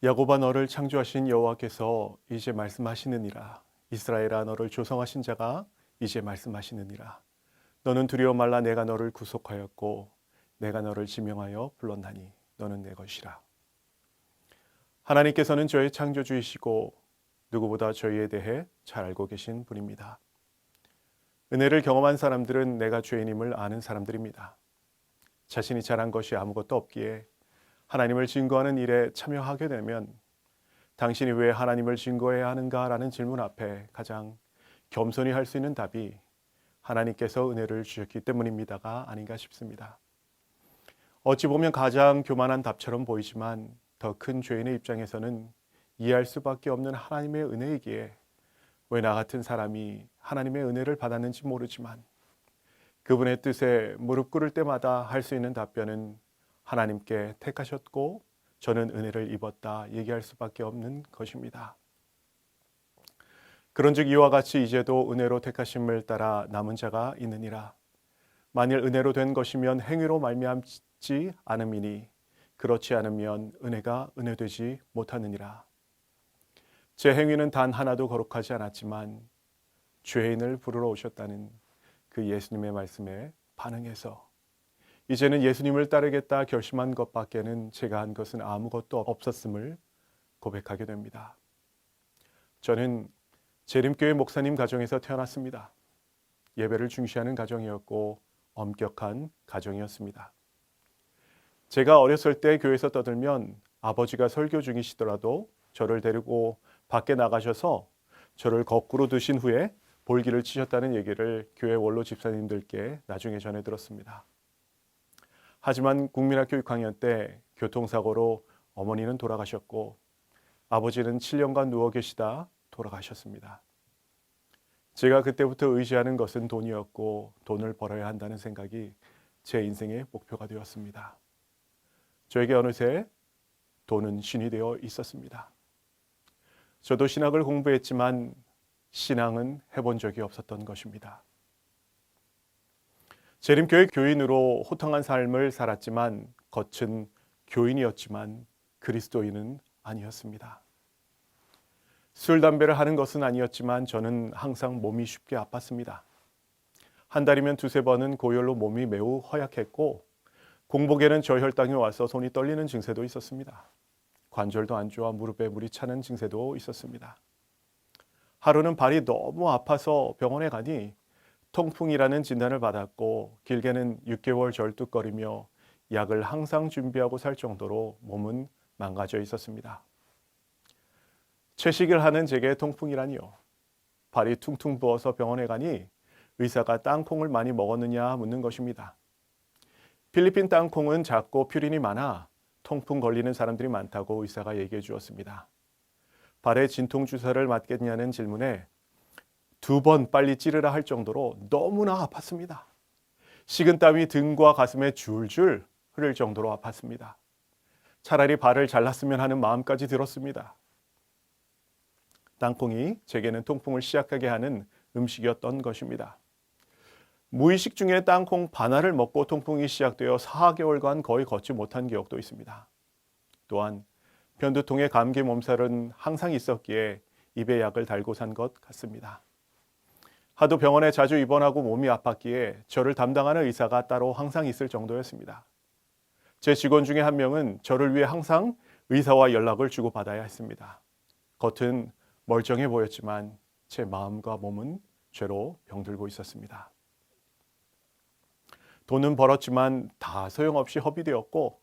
야곱아 너를 창조하신 여호와께서 이제 말씀하시느니라. 이스라엘아 너를 조성하신 자가 이제 말씀하시느니라. 너는 두려워 말라. 내가 너를 구속하였고 내가 너를 지명하여 불렀나니 너는 내 것이라. 하나님께서는 저의 창조주이시고 누구보다 저희에 대해 잘 알고 계신 분입니다. 은혜를 경험한 사람들은 내가 죄인임을 아는 사람들입니다. 자신이 잘한 것이 아무것도 없기에 하나님을 증거하는 일에 참여하게 되면 당신이 왜 하나님을 증거해야 하는가라는 질문 앞에 가장 겸손히 할 수 있는 답이 하나님께서 은혜를 주셨기 때문입니다가 아닌가 싶습니다. 어찌 보면 가장 교만한 답처럼 보이지만 더 큰 죄인의 입장에서는 이해할 수밖에 없는 하나님의 은혜이기에 왜 나 같은 사람이 하나님의 은혜를 받았는지 모르지만 그분의 뜻에 무릎 꿇을 때마다 할 수 있는 답변은 하나님께 택하셨고 저는 은혜를 입었다 얘기할 수밖에 없는 것입니다. 그런즉 이와 같이 이제도 은혜로 택하심을 따라 남은 자가 있느니라. 만일 은혜로 된 것이면 행위로 말미암지 않음이니 그렇지 않으면 은혜가 은혜되지 못하느니라. 제 행위는 단 하나도 거룩하지 않았지만 죄인을 부르러 오셨다는 그 예수님의 말씀에 반응해서 이제는 예수님을 따르겠다 결심한 것밖에는 제가 한 것은 아무것도 없었음을 고백하게 됩니다. 저는 재림교회 목사님 가정에서 태어났습니다. 예배를 중시하는 가정이었고 엄격한 가정이었습니다. 제가 어렸을 때 교회에서 떠들면 아버지가 설교 중이시더라도 저를 데리고 밖에 나가셔서 저를 거꾸로 드신 후에 볼기를 치셨다는 얘기를 교회 원로 집사님들께 나중에 전해 들었습니다. 하지만 국민학교 6학년 때 교통사고로 어머니는 돌아가셨고 아버지는 7년간 누워 계시다 돌아가셨습니다. 제가 그때부터 의지하는 것은 돈이었고 돈을 벌어야 한다는 생각이 제 인생의 목표가 되었습니다. 저에게 어느새 돈은 신이 되어 있었습니다. 저도 신학을 공부했지만 신앙은 해본 적이 없었던 것입니다. 재림교회 교인으로 호탕한 삶을 살았지만 겉은 교인이었지만 그리스도인은 아니었습니다. 술, 담배를 하는 것은 아니었지만 저는 항상 몸이 쉽게 아팠습니다. 한 달이면 두세 번은 고열로 몸이 매우 허약했고 공복에는 저혈당이 와서 손이 떨리는 증세도 있었습니다. 관절도 안 좋아 무릎에 물이 차는 증세도 있었습니다. 하루는 발이 너무 아파서 병원에 가니 통풍이라는 진단을 받았고 길게는 6개월 절뚝거리며 약을 항상 준비하고 살 정도로 몸은 망가져 있었습니다. 채식을 하는 제게 통풍이라니요. 발이 퉁퉁 부어서 병원에 가니 의사가 땅콩을 많이 먹었느냐 묻는 것입니다. 필리핀 땅콩은 작고 퓨린이 많아 통풍 걸리는 사람들이 많다고 의사가 얘기해 주었습니다. 발에 진통 주사를 맞겠냐는 질문에 2번 빨리 찌르라 할 정도로 너무나 아팠습니다. 식은땀이 등과 가슴에 줄줄 흐를 정도로 아팠습니다. 차라리 발을 잘랐으면 하는 마음까지 들었습니다. 땅콩이 제게는 통풍을 시작하게 하는 음식이었던 것입니다. 무의식 중에 땅콩 반알을 먹고 통풍이 시작되어 4개월간 거의 걷지 못한 기억도 있습니다. 또한 변두통에 감기 몸살은 항상 있었기에 입에 약을 달고 산 것 같습니다. 하도 병원에 자주 입원하고 몸이 아팠기에 저를 담당하는 의사가 따로 항상 있을 정도였습니다. 제 직원 중에 한 명은 저를 위해 항상 의사와 연락을 주고받아야 했습니다. 겉은 멀쩡해 보였지만 제 마음과 몸은 죄로 병들고 있었습니다. 돈은 벌었지만 다 소용없이 허비되었고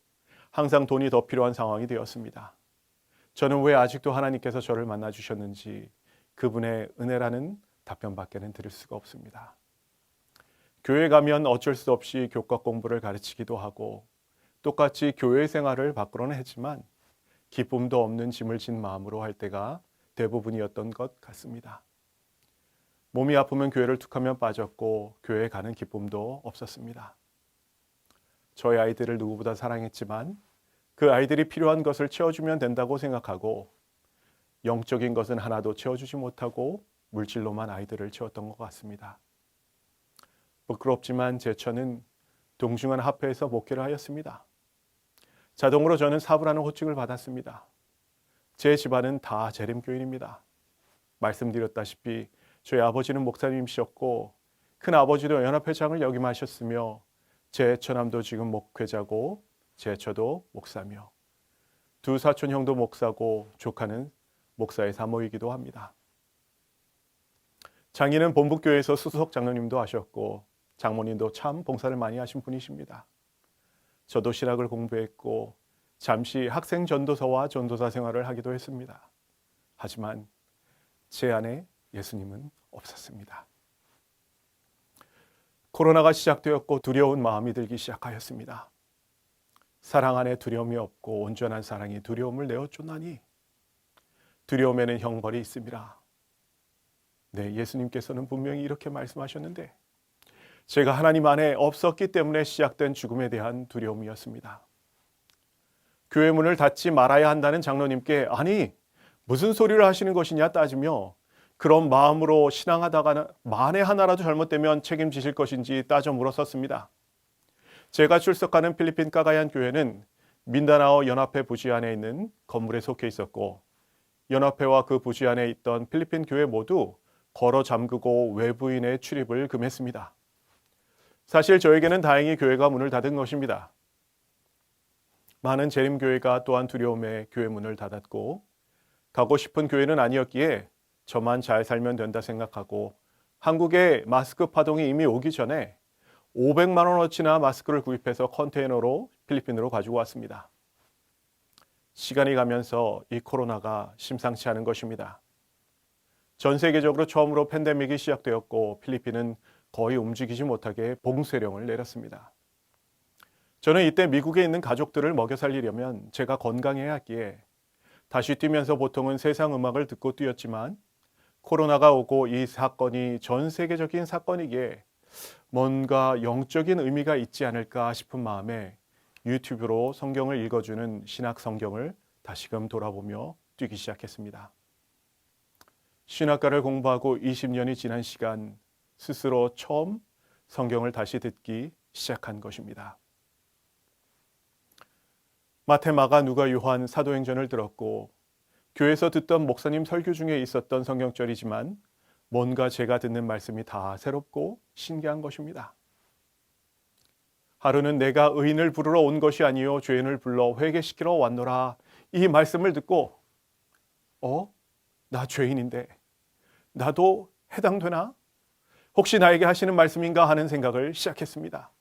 항상 돈이 더 필요한 상황이 되었습니다. 저는 왜 아직도 하나님께서 저를 만나주셨는지 그분의 은혜라는 답변밖에는 들을 수가 없습니다. 교회 가면 어쩔 수 없이 교과 공부를 가르치기도 하고 똑같이 교회 생활을 밖으로는 했지만 기쁨도 없는 짐을 진 마음으로 할 때가 대부분이었던 것 같습니다. 몸이 아프면 교회를 툭하면 빠졌고 교회에 가는 기쁨도 없었습니다. 저희 아이들을 누구보다 사랑했지만 그 아이들이 필요한 것을 채워주면 된다고 생각하고 영적인 것은 하나도 채워주지 못하고 물질로만 아이들을 채웠던 것 같습니다. 부끄럽지만 제 처는 동중한 합회에서 목회를 하였습니다. 자동으로 저는 사부라는 호칭을 받았습니다. 제 집안은 다 재림교인입니다. 말씀드렸다시피 저희 아버지는 목사님이셨고 큰아버지도 연합회장을 역임하셨으며 제 처남도 지금 목회자고 제 처도 목사며 두 사촌 형도 목사고 조카는 목사의 사모이기도 합니다. 장인은 본부교회에서 수석 장로님도 하셨고 장모님도 참 봉사를 많이 하신 분이십니다. 저도 신학을 공부했고 잠시 학생 전도사와 전도사 생활을 하기도 했습니다. 하지만 제 안에 예수님은 없었습니다. 코로나가 시작되었고 두려운 마음이 들기 시작하였습니다. 사랑 안에 두려움이 없고 온전한 사랑이 두려움을 내어쫓나니 두려움에는 형벌이 있음이라. 네, 예수님께서는 분명히 이렇게 말씀하셨는데 제가 하나님 안에 없었기 때문에 시작된 죽음에 대한 두려움이었습니다. 교회 문을 닫지 말아야 한다는 장로님께 아니 무슨 소리를 하시는 것이냐 따지며 그런 마음으로 신앙하다가 만에 하나라도 잘못되면 책임지실 것인지 따져 물었었습니다. 제가 출석하는 필리핀 까가얀 교회는 민다나오 연합회 부지 안에 있는 건물에 속해 있었고 연합회와 그 부지 안에 있던 필리핀 교회 모두 걸어 잠그고 외부인의 출입을 금했습니다. 사실 저에게는 다행히 교회가 문을 닫은 것입니다. 많은 재림교회가 또한 두려움에 교회 문을 닫았고 가고 싶은 교회는 아니었기에 저만 잘 살면 된다 생각하고 한국에 마스크 파동이 이미 오기 전에 500만 원어치나 마스크를 구입해서 컨테이너로 필리핀으로 가지고 왔습니다. 시간이 가면서 이 코로나가 심상치 않은 것입니다. 전 세계적으로 처음으로 팬데믹이 시작되었고 필리핀은 거의 움직이지 못하게 봉쇄령을 내렸습니다. 저는 이때 미국에 있는 가족들을 먹여 살리려면 제가 건강해야 했기에 다시 뛰면서 보통은 세상 음악을 듣고 뛰었지만 코로나가 오고 이 사건이 전 세계적인 사건이기에 뭔가 영적인 의미가 있지 않을까 싶은 마음에 유튜브로 성경을 읽어주는 신학 성경을 다시금 돌아보며 뛰기 시작했습니다. 신학과를 공부하고 20년이 지난 시간 스스로 처음 성경을 다시 듣기 시작한 것입니다. 마태, 마가, 누가, 요한, 사도행전을 들었고 교회에서 듣던 목사님 설교 중에 있었던 성경절이지만 뭔가 제가 듣는 말씀이 다 새롭고 신기한 것입니다. 하루는 내가 의인을 부르러 온 것이 아니요 죄인을 불러 회개시키러 왔노라 이 말씀을 듣고 나 죄인인데 나도 해당되나? 혹시 나에게 하시는 말씀인가 하는 생각을 시작했습니다.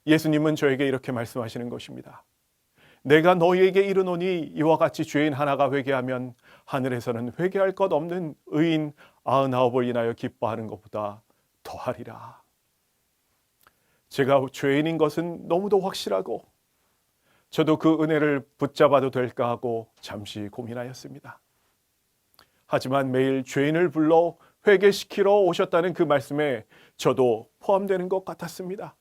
예수님은 저에게 이렇게 말씀하시는 것입니다. 내가 너희에게 이르노니 이와 같이 죄인 하나가 회개하면 하늘에서는 회개할 것 없는 의인 99을 인하여 기뻐하는 것보다 더하리라. 제가 죄인인 것은 너무도 확실하고 저도 그 은혜를 붙잡아도 될까 하고 잠시 고민하였습니다. 하지만 매일 죄인을 불러 회개시키러 오셨다는 그 말씀에 저도 포함되는 것 같았습니다.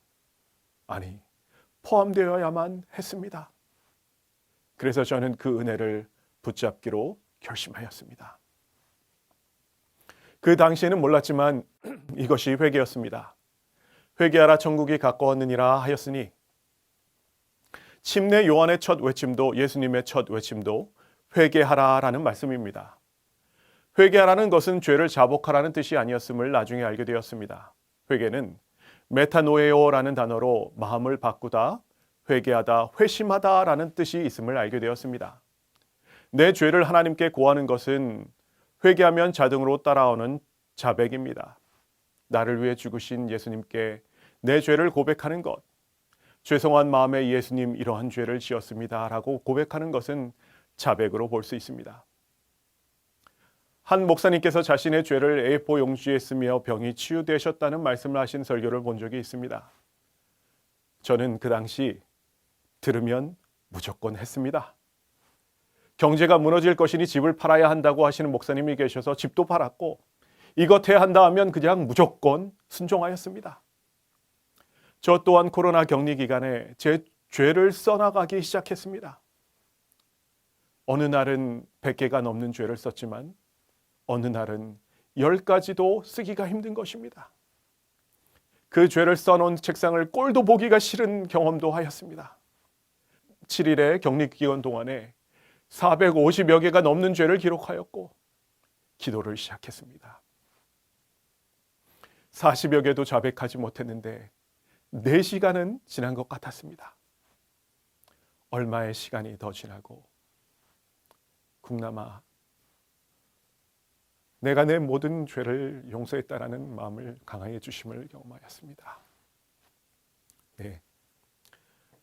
아니, 포함되어야만 했습니다. 그래서 저는 그 은혜를 붙잡기로 결심하였습니다. 그 당시에는 몰랐지만 이것이 회개였습니다. 회개하라 천국이 가까웠느니라 하였으니 침례 요한의 첫 외침도 예수님의 첫 외침도 회개하라라는 말씀입니다. 회개하라는 것은 죄를 자복하라는 뜻이 아니었음을 나중에 알게 되었습니다. 회개는 메타노에오라는 단어로 마음을 바꾸다, 회개하다, 회심하다라는 뜻이 있음을 알게 되었습니다. 내 죄를 하나님께 고하는 것은 회개하면 자동으로 따라오는 자백입니다. 나를 위해 죽으신 예수님께 내 죄를 고백하는 것, 죄송한 마음에 예수님 이러한 죄를 지었습니다 라고 고백하는 것은 자백으로 볼 수 있습니다. 한 목사님께서 자신의 죄를 A4 용지에 쓰며 병이 치유되셨다는 말씀을 하신 설교를 본 적이 있습니다. 저는 그 당시 들으면 무조건 했습니다. 경제가 무너질 것이니 집을 팔아야 한다고 하시는 목사님이 계셔서 집도 팔았고 이것 해야 한다 하면 그냥 무조건 순종하였습니다. 저 또한 코로나 격리 기간에 제 죄를 써나가기 시작했습니다. 어느 날은 100개가 넘는 죄를 썼지만 어느 날은 10가지도 쓰기가 힘든 것입니다. 그 죄를 써놓은 책상을 꼴도 보기가 싫은 경험도 하였습니다. 7일의 격리 기간 동안에 450여 개가 넘는 죄를 기록하였고 기도를 시작했습니다. 40여 개도 자백하지 못했는데 4시간은 지난 것 같았습니다. 얼마의 시간이 더 지나고 국남아, 내가 내 모든 죄를 용서했다라는 마음을 강하게 주심을 경험하였습니다. 네.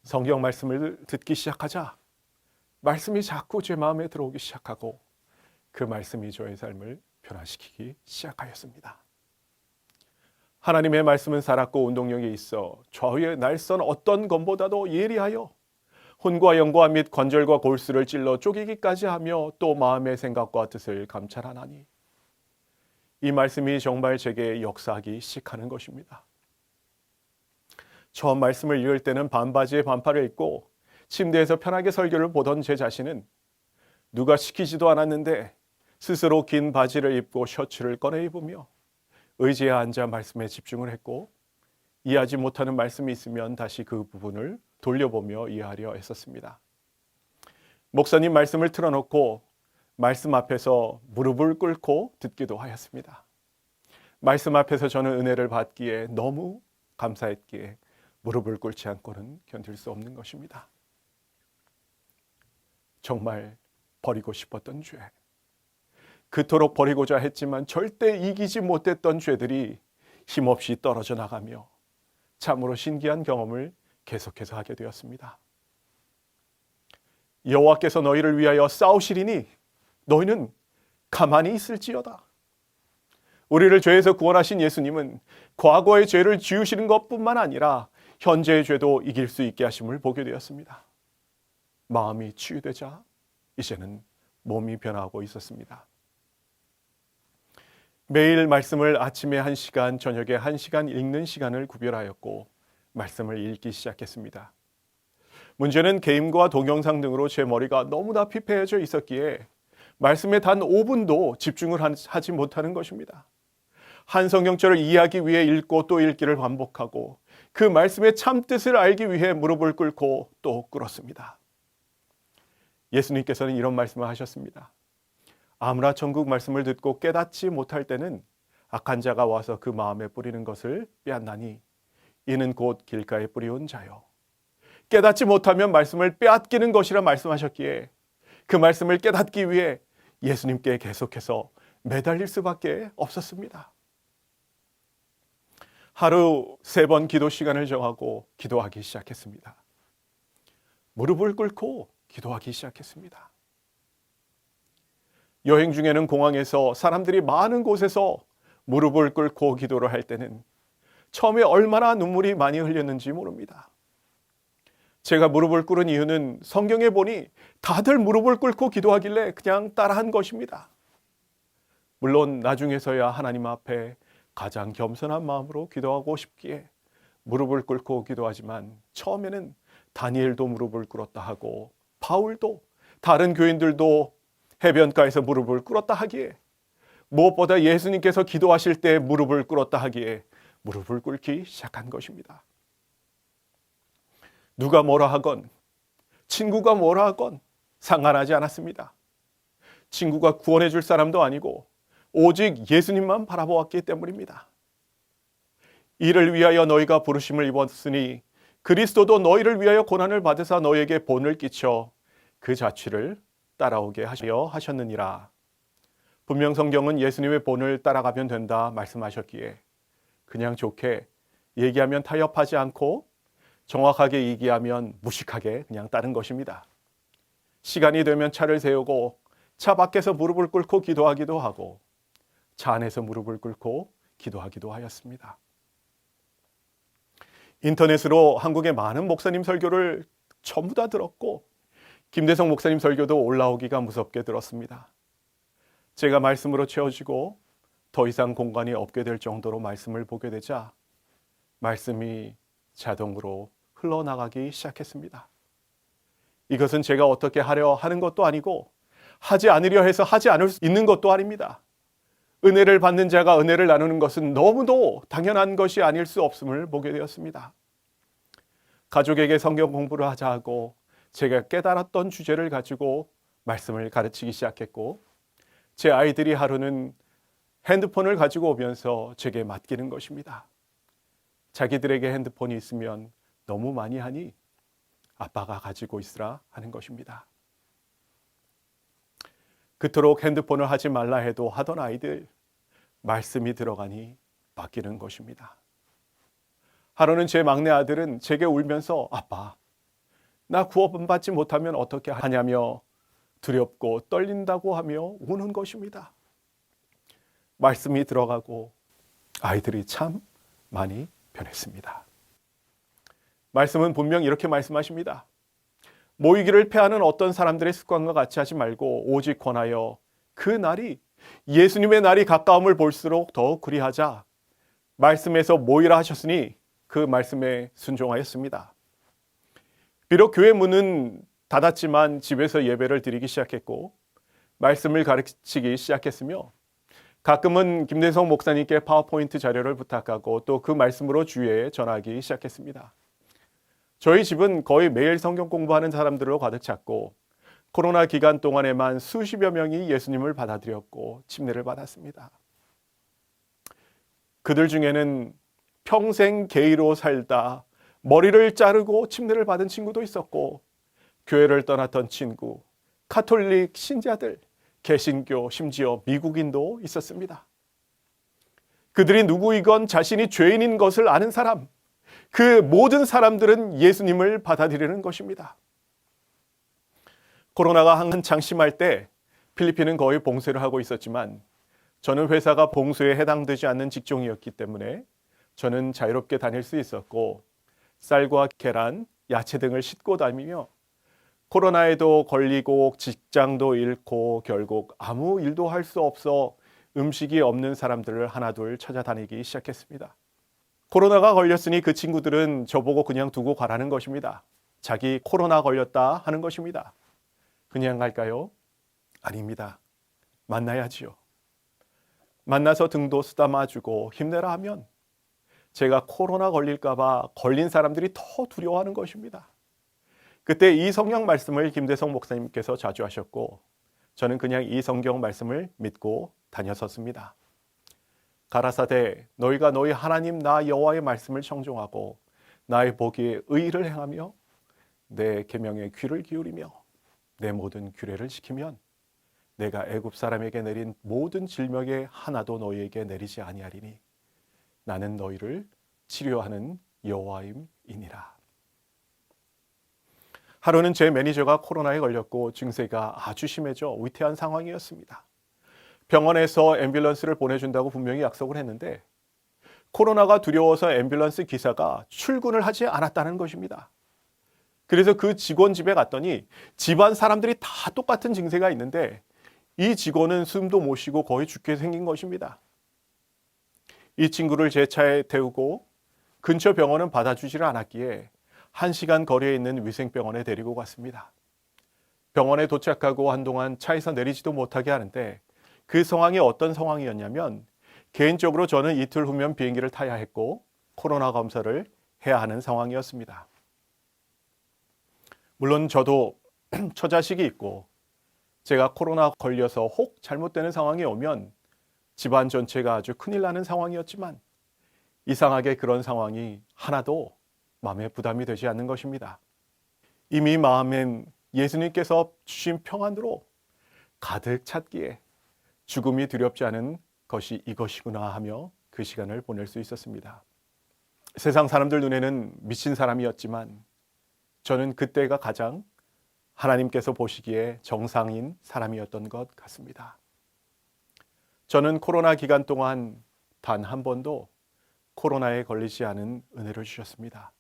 성경 말씀을 듣기 시작하자 말씀이 자꾸 제 마음에 들어오기 시작하고 그 말씀이 저의 삶을 변화시키기 시작하였습니다. 하나님의 말씀은 살았고 운동력이 있어 좌우의 날선 어떤 검보다도 예리하여 혼과 영과 및 관절과 골수를 찔러 쪼개기까지 하며 또 마음의 생각과 뜻을 감찰하나니 이 말씀이 정말 제게 역사하기 시작하는 것입니다. 처음 말씀을 읽을 때는 반바지에 반팔을 입고 침대에서 편하게 설교를 보던 제 자신은 누가 시키지도 않았는데 스스로 긴 바지를 입고 셔츠를 꺼내 입으며 의지에 앉아 말씀에 집중을 했고 이해하지 못하는 말씀이 있으면 다시 그 부분을 돌려보며 이해하려 했었습니다. 목사님 말씀을 틀어놓고 말씀 앞에서 무릎을 꿇고 듣기도 하였습니다. 말씀 앞에서 저는 은혜를 받기에 너무 감사했기에 무릎을 꿇지 않고는 견딜 수 없는 것입니다. 정말 버리고 싶었던 죄, 그토록 버리고자 했지만 절대 이기지 못했던 죄들이 힘없이 떨어져 나가며 참으로 신기한 경험을 계속해서 하게 되었습니다. 여호와께서 너희를 위하여 싸우시리니 너희는 가만히 있을지어다. 우리를 죄에서 구원하신 예수님은 과거의 죄를 지우시는 것뿐만 아니라 현재의 죄도 이길 수 있게 하심을 보게 되었습니다. 마음이 치유되자 이제는 몸이 변화하고 있었습니다. 매일 말씀을 아침에 1시간, 저녁에 1시간 읽는 시간을 구별하였고 말씀을 읽기 시작했습니다. 문제는 게임과 동영상 등으로 제 머리가 너무나 피폐해져 있었기에 말씀에 단 5분도 집중을 하지 못하는 것입니다. 한 성경절을 이해하기 위해 읽고 또 읽기를 반복하고 그 말씀의 참뜻을 알기 위해 무릎을 꿇고 또 꿇었습니다. 예수님께서는 이런 말씀을 하셨습니다. 아무나 천국 말씀을 듣고 깨닫지 못할 때는 악한 자가 와서 그 마음에 뿌리는 것을 빼앗나니 이는 곧 길가에 뿌리온 자요. 깨닫지 못하면 말씀을 빼앗기는 것이라 말씀하셨기에 그 말씀을 깨닫기 위해 예수님께 계속해서 매달릴 수밖에 없었습니다. 하루 3번 기도 시간을 정하고 기도하기 시작했습니다. 무릎을 꿇고 기도하기 시작했습니다. 여행 중에는 공항에서 사람들이 많은 곳에서 무릎을 꿇고 기도를 할 때는 처음에 얼마나 눈물이 많이 흘렸는지 모릅니다. 제가 무릎을 꿇은 이유는 성경에 보니 다들 무릎을 꿇고 기도하길래 그냥 따라한 것입니다. 물론 나중에서야 하나님 앞에 가장 겸손한 마음으로 기도하고 싶기에 무릎을 꿇고 기도하지만 처음에는 다니엘도 무릎을 꿇었다 하고 바울도 다른 교인들도 해변가에서 무릎을 꿇었다 하기에 무엇보다 예수님께서 기도하실 때 무릎을 꿇었다 하기에 무릎을 꿇기 시작한 것입니다. 누가 뭐라 하건 친구가 뭐라 하건 상관하지 않았습니다. 친구가 구원해 줄 사람도 아니고 오직 예수님만 바라보았기 때문입니다. 이를 위하여 너희가 부르심을 입었으니 그리스도도 너희를 위하여 고난을 받으사 너희에게 본을 끼쳐 그 자취를 따라오게 하시어 하셨느니라. 분명 성경은 예수님의 본을 따라가면 된다 말씀하셨기에 그냥 좋게 얘기하면 타협하지 않고 정확하게 얘기하면 무식하게 그냥 따른 것입니다. 시간이 되면 차를 세우고 차 밖에서 무릎을 꿇고 기도하기도 하고 차 안에서 무릎을 꿇고 기도하기도 하였습니다. 인터넷으로 한국의 많은 목사님 설교를 전부 다 들었고 김대성 목사님 설교도 올라오기가 무섭게 들었습니다. 제가 말씀으로 채워지고 더 이상 공간이 없게 될 정도로 말씀을 보게 되자 말씀이 자동으로 흘러나가기 시작했습니다. 이것은 제가 어떻게 하려 하는 것도 아니고 하지 않으려 해서 하지 않을 수 있는 것도 아닙니다. 은혜를 받는 자가 은혜를 나누는 것은 너무도 당연한 것이 아닐 수 없음을 보게 되었습니다. 가족에게 성경 공부를 하자 하고 제가 깨달았던 주제를 가지고 말씀을 가르치기 시작했고 제 아이들이 하루는 핸드폰을 가지고 오면서 제게 맡기는 것입니다. 자기들에게 핸드폰이 있으면 너무 많이 하니 아빠가 가지고 있으라 하는 것입니다. 그토록 핸드폰을 하지 말라 해도 하던 아이들, 말씀이 들어가니 바뀌는 것입니다. 하루는 제 막내 아들은 제게 울면서 아빠, 나 구원받지 못하면 어떻게 하냐며 두렵고 떨린다고 하며 우는 것입니다. 말씀이 들어가고 아이들이 참 많이 변했습니다. 말씀은 분명 이렇게 말씀하십니다. 모이기를 패하는 어떤 사람들의 습관과 같이 하지 말고 오직 권하여 그 날이 예수님의 날이 가까움을 볼수록 더욱 그리하자 말씀에서 모이라 하셨으니 그 말씀에 순종하였습니다. 비록 교회 문은 닫았지만 집에서 예배를 드리기 시작했고 말씀을 가르치기 시작했으며 가끔은 김대성 목사님께 파워포인트 자료를 부탁하고 또 그 말씀으로 주의에 전하기 시작했습니다. 저희 집은 거의 매일 성경 공부하는 사람들로 가득 찼고 코로나 기간 동안에만 수십여 명이 예수님을 받아들였고 침례를 받았습니다. 그들 중에는 평생 게이로 살다 머리를 자르고 침례를 받은 친구도 있었고 교회를 떠났던 친구, 카톨릭 신자들, 개신교, 심지어 미국인도 있었습니다. 그들이 누구이건 자신이 죄인인 것을 아는 사람, 그 모든 사람들은 예수님을 받아들이는 것입니다. 코로나가 한창 심할 때 필리핀은 거의 봉쇄를 하고 있었지만 저는 회사가 봉쇄에 해당되지 않는 직종이었기 때문에 저는 자유롭게 다닐 수 있었고 쌀과 계란, 야채 등을 싣고 다니며 코로나에도 걸리고 직장도 잃고 결국 아무 일도 할 수 없어 음식이 없는 사람들을 하나둘 찾아다니기 시작했습니다. 코로나가 걸렸으니 그 친구들은 저보고 그냥 두고 가라는 것입니다. 자기 코로나 걸렸다 하는 것입니다. 그냥 갈까요? 아닙니다. 만나야지요. 만나서 등도 쓰다마주고 힘내라 하면 제가 코로나 걸릴까 봐 걸린 사람들이 더 두려워하는 것입니다. 그때 이 성경 말씀을 김대성 목사님께서 자주 하셨고 저는 그냥 이 성경 말씀을 믿고 다녔었습니다. 가라사대 너희가 너희 하나님 나 여호와의 말씀을 청종하고 나의 보기에 의를 행하며 내 계명에 귀를 기울이며 내 모든 규례를 지키면 내가 애굽 사람에게 내린 모든 질병에 하나도 너희에게 내리지 아니하리니 나는 너희를 치료하는 여호와임이니라. 하루는 제 매니저가 코로나에 걸렸고 증세가 아주 심해져 위태한 상황이었습니다. 병원에서 앰뷸런스를 보내준다고 분명히 약속을 했는데 코로나가 두려워서 앰뷸런스 기사가 출근을 하지 않았다는 것입니다. 그래서 그 직원 집에 갔더니 집안 사람들이 다 똑같은 증세가 있는데 이 직원은 숨도 못 쉬고 거의 죽게 생긴 것입니다. 이 친구를 제 차에 태우고 근처 병원은 받아주지를 않았기에 1시간 거리에 있는 위생병원에 데리고 갔습니다. 병원에 도착하고 한동안 차에서 내리지도 못하게 하는데 그 상황이 어떤 상황이었냐면 개인적으로 저는 이틀 후면 비행기를 타야 했고 코로나 검사를 해야 하는 상황이었습니다. 물론 저도 처자식이 있고 제가 코로나 걸려서 혹 잘못되는 상황이 오면 집안 전체가 아주 큰일 나는 상황이었지만 이상하게 그런 상황이 하나도 마음에 부담이 되지 않는 것입니다. 이미 마음엔 예수님께서 주신 평안으로 가득 찼기에 죽음이 두렵지 않은 것이 이것이구나 하며 그 시간을 보낼 수 있었습니다. 세상 사람들 눈에는 미친 사람이었지만 저는 그때가 가장 하나님께서 보시기에 정상인 사람이었던 것 같습니다. 저는 코로나 기간 동안 단 한 번도 코로나에 걸리지 않은 은혜를 주셨습니다.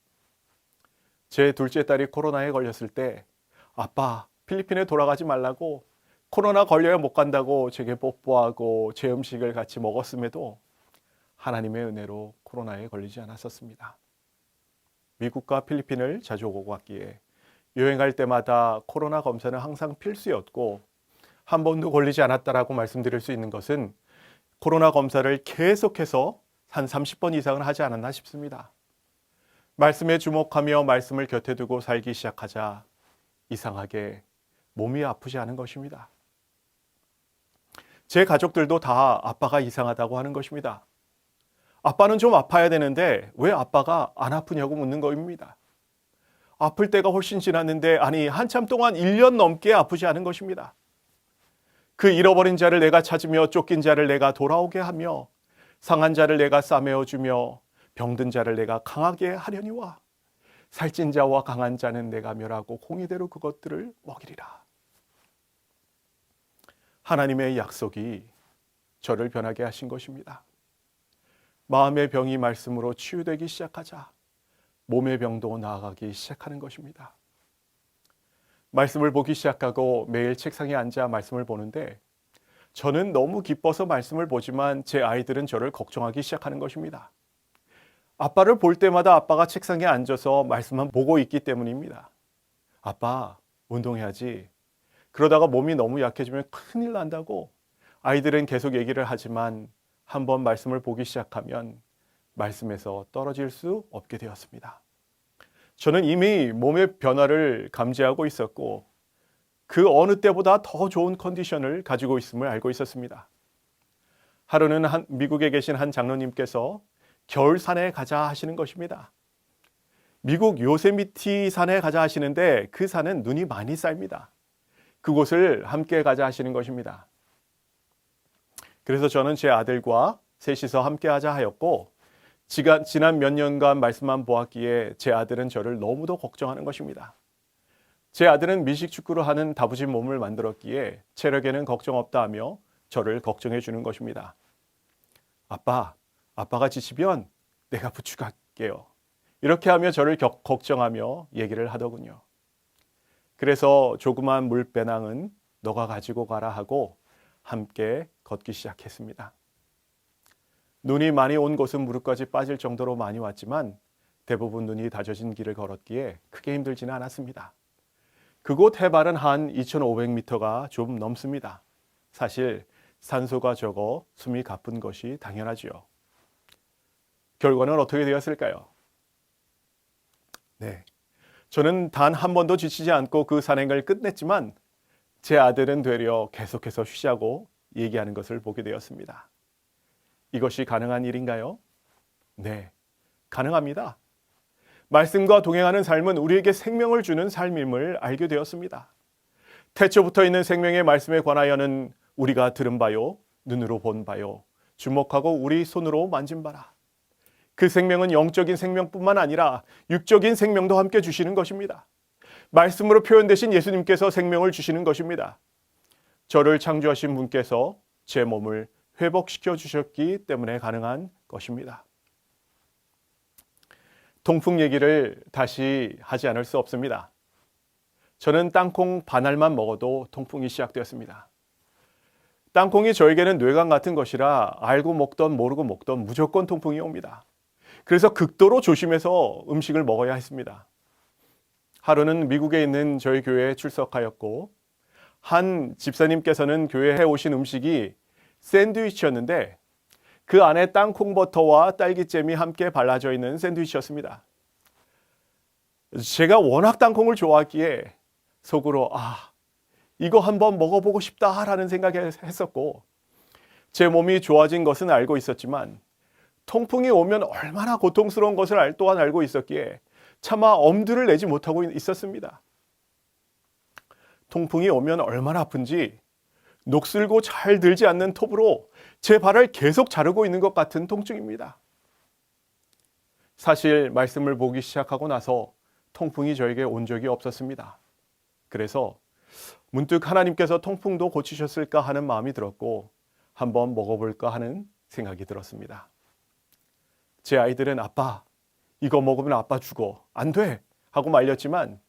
제 둘째 딸이 코로나에 걸렸을 때 아빠 필리핀에 돌아가지 말라고 코로나 걸려야 못 간다고 제게 뽀뽀하고 제 음식을 같이 먹었음에도 하나님의 은혜로 코로나에 걸리지 않았었습니다. 미국과 필리핀을 자주 오고 갔기에 여행할 때마다 코로나 검사는 항상 필수였고 한 번도 걸리지 않았다라고 말씀드릴 수 있는 것은 코로나 검사를 계속해서 한 30번 이상은 하지 않았나 싶습니다. 말씀에 주목하며 말씀을 곁에 두고 살기 시작하자 이상하게 몸이 아프지 않은 것입니다. 제 가족들도 다 아빠가 이상하다고 하는 것입니다. 아빠는 좀 아파야 되는데 왜 아빠가 안 아프냐고 묻는 겁니다. 아플 때가 훨씬 지났는데 아니 한참 동안 1년 넘게 아프지 않은 것입니다. 그 잃어버린 자를 내가 찾으며 쫓긴 자를 내가 돌아오게 하며 상한 자를 내가 싸매어 주며 병든 자를 내가 강하게 하려니와 살찐 자와 강한 자는 내가 멸하고 공의대로 그것들을 먹이리라. 하나님의 약속이 저를 변하게 하신 것입니다. 마음의 병이 말씀으로 치유되기 시작하자 몸의 병도 나아가기 시작하는 것입니다. 말씀을 보기 시작하고 매일 책상에 앉아 말씀을 보는데 저는 너무 기뻐서 말씀을 보지만 제 아이들은 저를 걱정하기 시작하는 것입니다. 아빠를 볼 때마다 아빠가 책상에 앉아서 말씀만 보고 있기 때문입니다. 아빠, 운동해야지. 그러다가 몸이 너무 약해지면 큰일 난다고 아이들은 계속 얘기를 하지만 한번 말씀을 보기 시작하면 말씀에서 떨어질 수 없게 되었습니다. 저는 이미 몸의 변화를 감지하고 있었고 그 어느 때보다 더 좋은 컨디션을 가지고 있음을 알고 있었습니다. 하루는 미국에 계신 한 장로님께서 겨울 산에 가자 하시는 것입니다. 미국 요세미티 산에 가자 하시는데 그 산은 눈이 많이 쌓입니다. 그곳을 함께 가자 하시는 것입니다. 그래서 저는 제 아들과 셋이서 함께 하자 하였고 지난 몇 년간 말씀만 보았기에 제 아들은 저를 너무도 걱정하는 것입니다. 제 아들은 미식축구를 하는 다부진 몸을 만들었기에 체력에는 걱정 없다 하며 저를 걱정해 주는 것입니다. 아빠가 지치면 내가 부축할게요. 이렇게 하며 저를 걱정하며 얘기를 하더군요. 그래서 조그만 물배낭은 너가 가지고 가라 하고 함께 걷기 시작했습니다. 눈이 많이 온 곳은 무릎까지 빠질 정도로 많이 왔지만 대부분 눈이 다져진 길을 걸었기에 크게 힘들지는 않았습니다. 그곳 해발은 한 2,500m가 좀 넘습니다. 사실 산소가 적어 숨이 가쁜 것이 당연하지요. 결과는 어떻게 되었을까요? 네, 저는 단 한 번도 지치지 않고 그 산행을 끝냈지만 제 아들은 되려 계속해서 쉬자고 얘기하는 것을 보게 되었습니다. 이것이 가능한 일인가요? 네, 가능합니다. 말씀과 동행하는 삶은 우리에게 생명을 주는 삶임을 알게 되었습니다. 태초부터 있는 생명의 말씀에 관하여는 우리가 들은 바요, 눈으로 본 바요, 주목하고 우리 손으로 만진 바라. 그 생명은 영적인 생명뿐만 아니라 육적인 생명도 함께 주시는 것입니다. 말씀으로 표현되신 예수님께서 생명을 주시는 것입니다. 저를 창조하신 분께서 제 몸을 회복시켜 주셨기 때문에 가능한 것입니다. 통풍 얘기를 다시 하지 않을 수 없습니다. 저는 땅콩 반알만 먹어도 통풍이 시작되었습니다. 땅콩이 저에게는 뇌강 같은 것이라 알고 먹던 모르고 먹던 무조건 통풍이 옵니다. 그래서 극도로 조심해서 음식을 먹어야 했습니다. 하루는 미국에 있는 저희 교회에 출석하였고 한 집사님께서는 교회에 해오신 음식이 샌드위치였는데 그 안에 땅콩버터와 딸기잼이 함께 발라져 있는 샌드위치였습니다. 제가 워낙 땅콩을 좋아하기에 속으로 이거 한번 먹어보고 싶다라는 생각을 했었고 제 몸이 좋아진 것은 알고 있었지만 통풍이 오면 얼마나 고통스러운 것을 또한 알고 있었기에 차마 엄두를 내지 못하고 있었습니다. 통풍이 오면 얼마나 아픈지 녹슬고 잘 들지 않는 톱으로 제 발을 계속 자르고 있는 것 같은 통증입니다. 사실 말씀을 보기 시작하고 나서 통풍이 저에게 온 적이 없었습니다. 그래서 문득 하나님께서 통풍도 고치셨을까 하는 마음이 들었고 한번 먹어볼까 하는 생각이 들었습니다. 제 아이들은 아빠, 이거 먹으면 아빠 죽어. 안 돼! 하고 말렸지만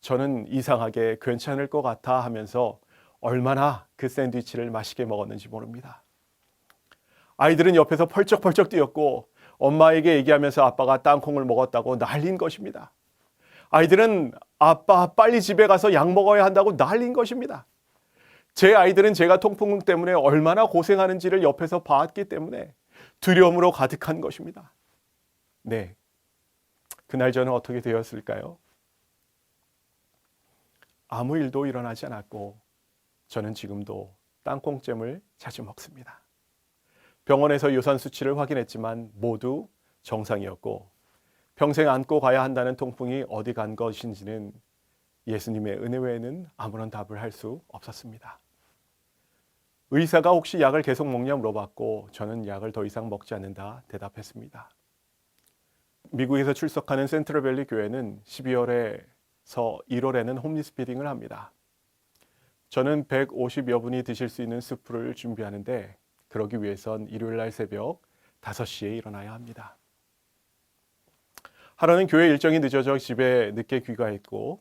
저는 이상하게 괜찮을 것 같아 하면서 얼마나 그 샌드위치를 맛있게 먹었는지 모릅니다. 아이들은 옆에서 펄쩍펄쩍 뛰었고 엄마에게 얘기하면서 아빠가 땅콩을 먹었다고 난린 것입니다. 아이들은 아빠 빨리 집에 가서 약 먹어야 한다고 난린 것입니다. 제 아이들은 제가 통풍 때문에 얼마나 고생하는지를 옆에서 봤기 때문에 두려움으로 가득한 것입니다. 네, 그날 저는 어떻게 되었을까요? 아무 일도 일어나지 않았고 저는 지금도 땅콩잼을 자주 먹습니다. 병원에서 유산 수치를 확인했지만 모두 정상이었고 평생 안고 가야 한다는 통풍이 어디 간 것인지는 예수님의 은혜 외에는 아무런 답을 할 수 없었습니다. 의사가 혹시 약을 계속 먹냐 물어봤고 저는 약을 더 이상 먹지 않는다 대답했습니다. 미국에서 출석하는 센트럴밸리 교회는 12월에서 1월에는 홈리스 피딩을 합니다. 저는 150여 분이 드실 수 있는 수프를 준비하는데 그러기 위해선 일요일 날 새벽 5시에 일어나야 합니다. 하루는 교회 일정이 늦어져 집에 늦게 귀가했고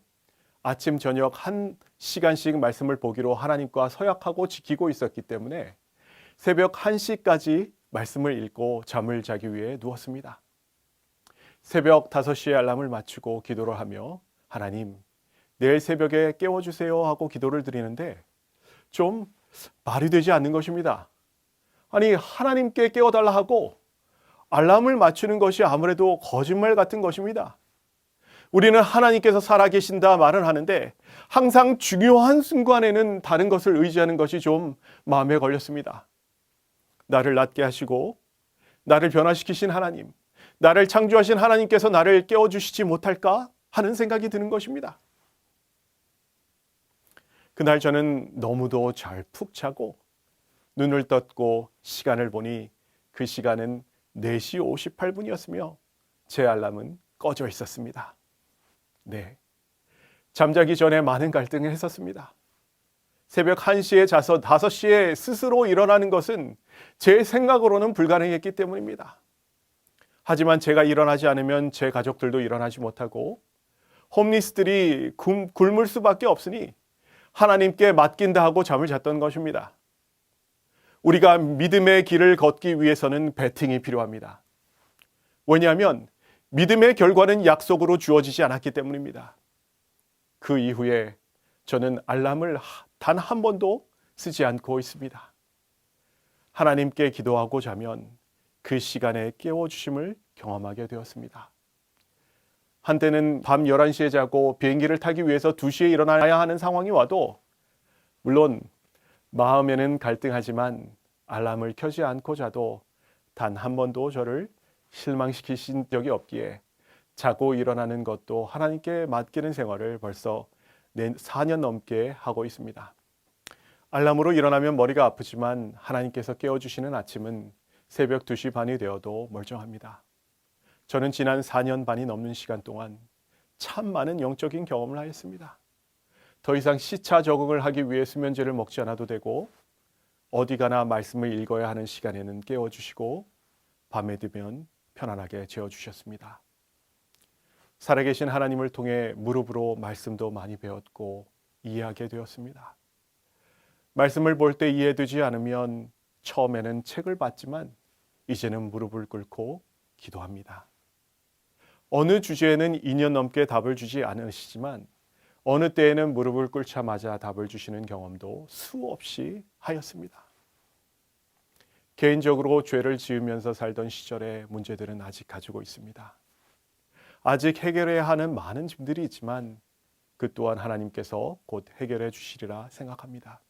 아침 저녁 1시간씩 말씀을 보기로 하나님과 서약하고 지키고 있었기 때문에 새벽 1시까지 말씀을 읽고 잠을 자기 위해 누웠습니다. 새벽 5시에 알람을 맞추고 기도를 하며 하나님, 내일 새벽에 깨워주세요 하고 기도를 드리는데 좀 말이 되지 않는 것입니다. 아니, 하나님께 깨워달라 하고 알람을 맞추는 것이 아무래도 거짓말 같은 것입니다. 우리는 하나님께서 살아계신다 말은 하는데 항상 중요한 순간에는 다른 것을 의지하는 것이 좀 마음에 걸렸습니다. 나를 낫게 하시고 나를 변화시키신 하나님, 나를 창조하신 하나님께서 나를 깨워주시지 못할까 하는 생각이 드는 것입니다. 그날 저는 너무도 잘 푹 자고 눈을 떴고 시간을 보니 그 시간은 4시 58분이었으며 제 알람은 꺼져 있었습니다. 네, 잠자기 전에 많은 갈등을 했었습니다. 새벽 1시에 자서 5시에 스스로 일어나는 것은 제 생각으로는 불가능했기 때문입니다. 하지만 제가 일어나지 않으면 제 가족들도 일어나지 못하고 홈리스들이 굶을 수밖에 없으니 하나님께 맡긴다 하고 잠을 잤던 것입니다. 우리가 믿음의 길을 걷기 위해서는 배팅이 필요합니다. 왜냐하면 믿음의 결과는 약속으로 주어지지 않았기 때문입니다. 그 이후에 저는 알람을 단 한 번도 쓰지 않고 있습니다. 하나님께 기도하고 자면 그 시간에 깨워주심을 경험하게 되었습니다. 한때는 밤 11시에 자고 비행기를 타기 위해서 2시에 일어나야 하는 상황이 와도 물론 마음에는 갈등하지만 알람을 켜지 않고 자도 단 한 번도 저를 실망시키신 적이 없기에 자고 일어나는 것도 하나님께 맡기는 생활을 벌써 4년 넘게 하고 있습니다. 알람으로 일어나면 머리가 아프지만 하나님께서 깨워주시는 아침은 새벽 2시 반이 되어도 멀쩡합니다. 저는 지난 4년 반이 넘는 시간 동안 참 많은 영적인 경험을 하였습니다. 더 이상 시차 적응을 하기 위해 수면제를 먹지 않아도 되고 어디 가나 말씀을 읽어야 하는 시간에는 깨워주시고 밤에 되면 편안하게 재워주셨습니다. 살아계신 하나님을 통해 무릎으로 말씀도 많이 배웠고 이해하게 되었습니다. 말씀을 볼 때 이해되지 않으면 처음에는 책을 봤지만 이제는 무릎을 꿇고 기도합니다. 어느 주제에는 2년 넘게 답을 주지 않으시지만 어느 때에는 무릎을 꿇자마자 답을 주시는 경험도 수없이 하였습니다. 개인적으로 죄를 지으면서 살던 시절의 문제들은 아직 가지고 있습니다. 아직 해결해야 하는 많은 짐들이 있지만 그 또한 하나님께서 곧 해결해 주시리라 생각합니다.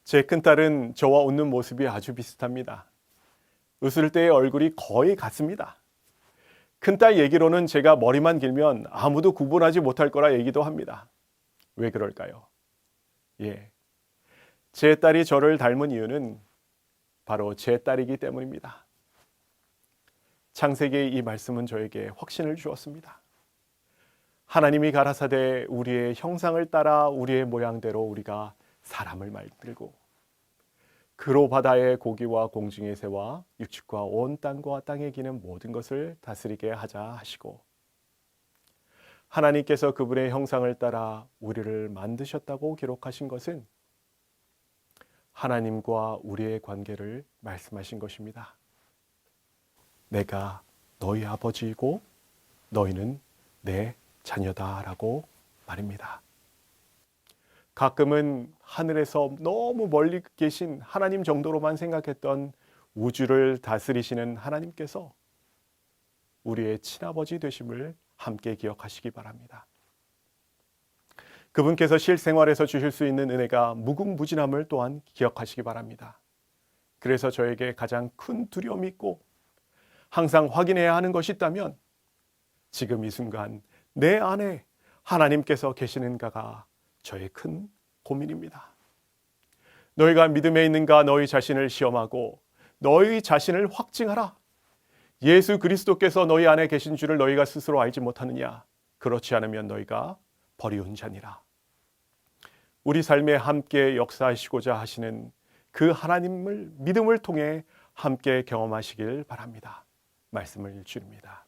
제 큰딸은 저와 웃는 모습이 아주 비슷합니다. 웃을 때의 얼굴이 거의 같습니다. 큰딸 얘기로는 제가 머리만 길면 아무도 구분하지 못할 거라 얘기도 합니다. 왜 그럴까요? 제 딸이 저를 닮은 이유는 바로 제 딸이기 때문입니다. 창세기의 이 말씀은 저에게 확신을 주었습니다. 하나님이 가라사대 우리의 형상을 따라 우리의 모양대로 우리가 사람을 만들고 그로 바다의 고기와 공중의 새와 육축과 온 땅과 땅에 기는 모든 것을 다스리게 하자 하시고 하나님께서 그분의 형상을 따라 우리를 만드셨다고 기록하신 것은 하나님과 우리의 관계를 말씀하신 것입니다. 내가 너희 아버지이고 너희는 내 자녀다라고 말입니다. 가끔은 하늘에서 너무 멀리 계신 하나님 정도로만 생각했던 우주를 다스리시는 하나님께서 우리의 친아버지 되심을 함께 기억하시기 바랍니다. 그분께서 실생활에서 주실 수 있는 은혜가 무궁무진함을 또한 기억하시기 바랍니다. 그래서 저에게 가장 큰 두려움이 있고 항상 확인해야 하는 것이 있다면 지금 이 순간 내 안에 하나님께서 계시는가가 저의 큰 고민입니다. 너희가 믿음에 있는가 너희 자신을 시험하고 너희 자신을 확증하라. 예수 그리스도께서 너희 안에 계신 줄을 너희가 스스로 알지 못하느냐? 그렇지 않으면 너희가 버리운 자니라. 우리 삶에 함께 역사하시고자 하시는 그 하나님을 믿음을 통해 함께 경험하시길 바랍니다. 말씀을 주립니다.